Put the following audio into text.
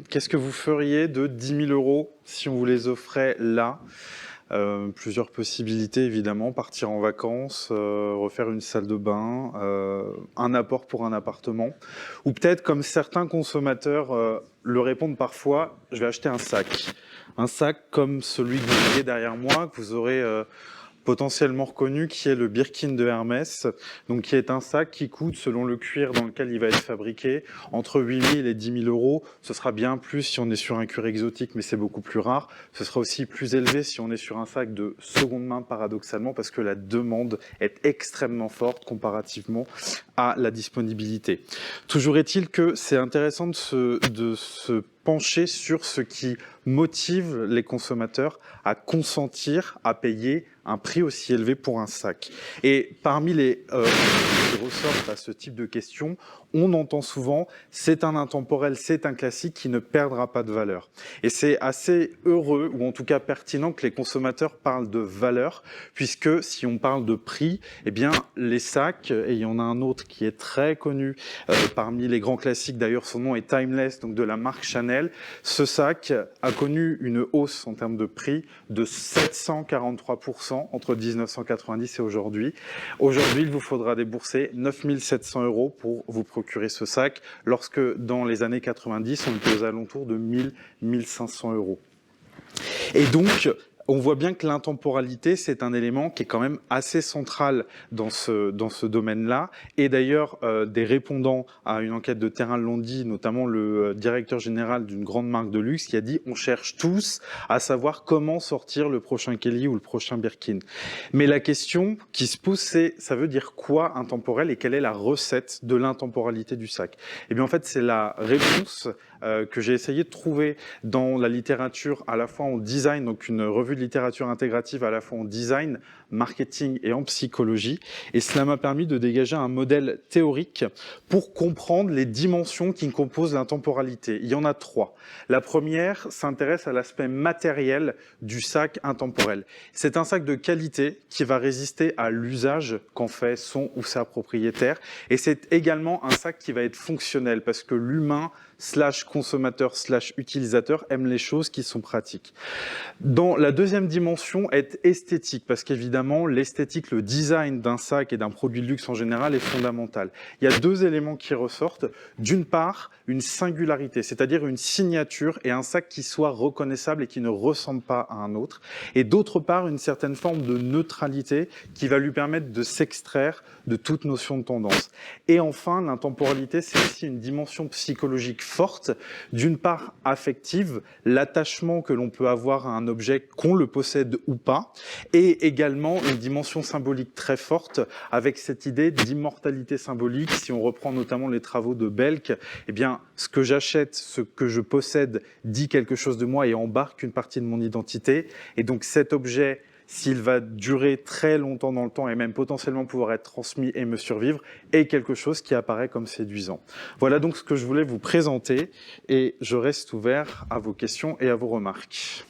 Qu'est-ce que vous feriez de 10 000 € si on vous les offrait là? Plusieurs possibilités évidemment, partir en vacances, refaire une salle de bain, un apport pour un appartement, ou peut-être comme certains consommateurs le répondent parfois, je vais acheter un sac. Un sac comme celui que vous voyez derrière moi, que vous aurez potentiellement reconnu, qui est le Birkin de Hermès, donc qui est un sac qui coûte, selon le cuir dans lequel il va être fabriqué, entre 8 000 et 10 000 €. Ce sera bien plus si on est sur un cuir exotique, mais c'est beaucoup plus rare. Ce sera aussi plus élevé si on est sur un sac de seconde main, paradoxalement, parce que la demande est extrêmement forte comparativement à la disponibilité. Toujours est-il que c'est intéressant de se pencher sur ce qui motive les consommateurs à consentir à payer un prix aussi élevé pour un sac. Et parmi les qui ressortent à ce type de questions, on entend souvent « c'est un intemporel, c'est un classique qui ne perdra pas de valeur ». Et c'est assez heureux, ou en tout cas pertinent, que les consommateurs parlent de valeur, puisque si on parle de prix, eh bien les sacs, et il y en a un autre qui est très connu parmi les grands classiques, d'ailleurs son nom est Timeless, donc de la marque Chanel, ce sac a connu une hausse en termes de prix de 743% entre 1990 et aujourd'hui. Aujourd'hui, il vous faudra débourser 9 700 € pour vous procurer ce sac, lorsque dans les années 90, on était aux alentours de 1 500 €. Et donc, on voit bien que l'intemporalité, c'est un élément qui est quand même assez central dans ce domaine-là. Et d'ailleurs, des répondants à une enquête de terrain l'ont dit, notamment le directeur général d'une grande marque de luxe qui a dit « on cherche tous à savoir comment sortir le prochain Kelly ou le prochain Birkin ». Mais la question qui se pose, c'est ça veut dire quoi intemporel et quelle est la recette de l'intemporalité du sac? Eh bien, en fait, c'est la réponse que j'ai essayé de trouver dans la littérature, à la fois en design, donc une revue de littérature intégrative à la fois en design, marketing et en psychologie. Et cela m'a permis de dégager un modèle théorique pour comprendre les dimensions qui composent l'intemporalité. Il y en a 3. La première s'intéresse à l'aspect matériel du sac intemporel. C'est un sac de qualité qui va résister à l'usage qu'en fait son ou sa propriétaire. Et c'est également un sac qui va être fonctionnel parce que l'humain /consommateur /utilisateur aime les choses qui sont pratiques. Dans la deuxième dimension est esthétique, parce qu'évidemment, l'esthétique, le design d'un sac et d'un produit de luxe en général est fondamental. Il y a 2 éléments qui ressortent. D'une part, une singularité, c'est-à-dire une signature et un sac qui soit reconnaissable et qui ne ressemble pas à un autre. Et d'autre part, une certaine forme de neutralité qui va lui permettre de s'extraire de toute notion de tendance. Et enfin, l'intemporalité, c'est aussi une dimension psychologique forte, d'une part affective, l'attachement que l'on peut avoir à un objet, qu'on le possède ou pas, et également une dimension symbolique très forte avec cette idée d'immortalité symbolique. Si on reprend notamment les travaux de Belk, eh bien, ce que j'achète, ce que je possède dit quelque chose de moi et embarque une partie de mon identité. Et donc cet objet, s'il va durer très longtemps dans le temps et même potentiellement pouvoir être transmis et me survivre, est quelque chose qui apparaît comme séduisant. Voilà donc ce que je voulais vous présenter et je reste ouvert à vos questions et à vos remarques.